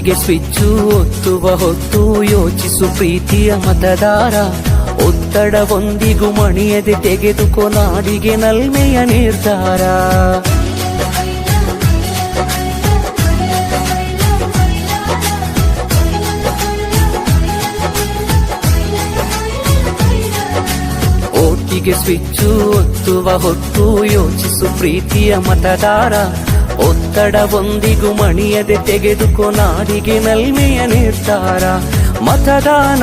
ಓಟಿಗೆ switch ಒತ್ತುವ ಹೊತ್ತು ಯೋಚಿಸು ಪ್ರೀತಿಯ ಮತದಾರ. ಒತ್ತಡವೊಂದಿಗೂ ಮಣಿಯದೆ ತೆಗೆದುಕೋ ನಾಡಿಗೆ ನಲ್ಮೆಯ ನಿರ್ಧಾರ. ಓಟಿಗೆ ಸ್ವಿಚ್ಚು ಒತ್ತುವ ಹೊತ್ತು ಯೋಚಿಸು ಪ್ರೀತಿಯ ಮತದಾರ. ಒತ್ತಡವೊಂದಿಗೂ ಮಣಿಯದೆ ತೆಗೆದುಕೋ ನಾಡಿಗೆ ನಲ್ಮೆಯ ನಿರ್ಧಾರ. ಮತದಾನ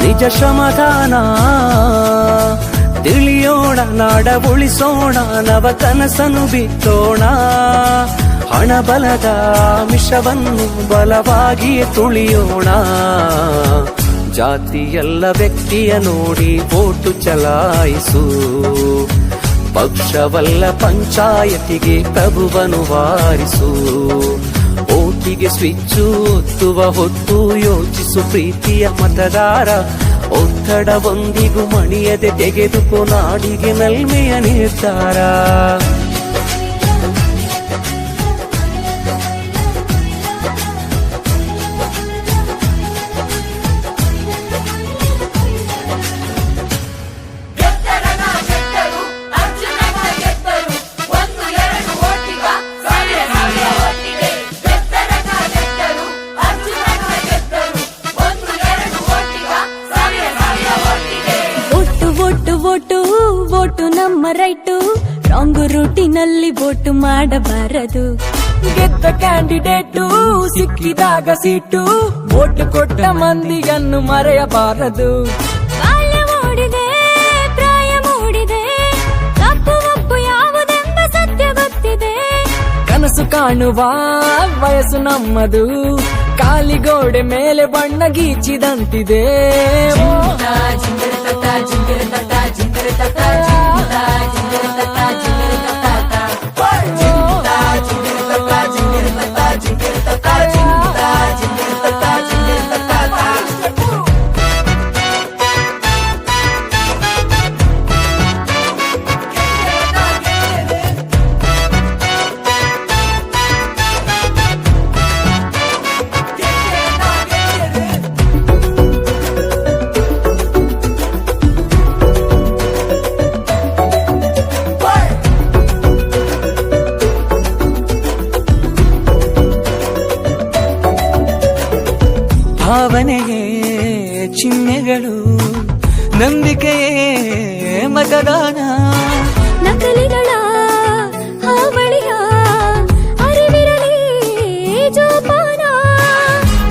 ನಿಜ ಶ್ರಮದಾನ, ತಿಳಿಯೋಣ ನಾಡ ಉಳಿಸೋಣ, ನವ ಕನಸನ್ನು ಬಿತ್ತೋಣ. ಹಣಬಲದ ಮಿಷವನ್ನು ಬಲವಾಗಿಯೇ ತುಳಿಯೋಣ. ಜಾತಿಯಲ್ಲ ವ್ಯಕ್ತಿಯ ನೋಡಿ ವೋಟು ಚಲಾಯಿಸು. ಪಕ್ಷವಲ್ಲ ಪಂಚಾಯತಿಗೆ ಪ್ರಭುವನು ವಾರಿಸು. ಓಟಿಗೆ ಸ್ವಿಚ್ಚು ಒತ್ತುವ ಹೊತ್ತು ಯೋಚಿಸು ಪ್ರೀತಿಯ ಮತದಾರ. ಒತ್ತಡವೊಂದಿಗೂ ಮಣಿಯದೆ ತೆಗೆದುಕೋ ನಾಡಿಗೆ ನಲ್ಮೆಯ ನಿರ್ಧಾರ. ವೋಟು ನಮ್ಮ ರೈಟು, ರಾಂಗ್ ರೂಟಿನಲ್ಲಿ ವೋಟು ಮಾಡಬಾರದು. ಗೆದ್ದ ಕ್ಯಾಂಡಿಡೇಟು ಸಿಕ್ಕಿದಾಗ ಸೀಟು, ವೋಟು ಕೊಟ್ಟ ಮಂದಿಯನ್ನು ಮರೆಯಬಾರದು. ಬಾಲ್ಯ ಮೂಡಿದೆ, ಪ್ರಾಯ ಮೂಡಿದೆ, ತಪ್ಪು ಒಪ್ಪು ಯಾವುದೆಂಬ ಸತ್ಯ ಗೊತ್ತಿದೆ. ಕನಸು ಕಾಣುವ ವಯಸ್ಸು ನಮ್ಮದು, ಕಾಲಿಗೋಡೆ ಮೇಲೆ ಬಣ್ಣ ಗೀಚಿದಂತಿದೆ. ಭಾವನೆಯೇ ಚಿಹ್ನೆಗಳು, ನಂಬಿಕೆಯೇ ಮತದಾನ. ನಕಲಿಗಳ ಹಾವಳಿಯ ಅರಿವಿರಲಿ ಜೋಪಾನ.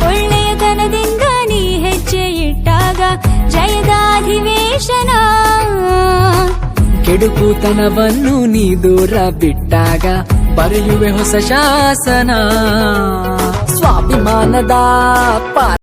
ಒಳ್ಳೆಯತನದಿಂದ ನೀ ಹೆಜ್ಜೆ ಇಟ್ಟಾಗ ಜಯದ ಅಧಿವೇಶನ. ಕೆಡುಕುತನವನ್ನು ನೀ ದೂರ ಬಿಟ್ಟಾಗ ಬರೆಯುವೆ ಹೊಸ ಶಾಸನ. ಸ್ವಾಭಿಮಾನದ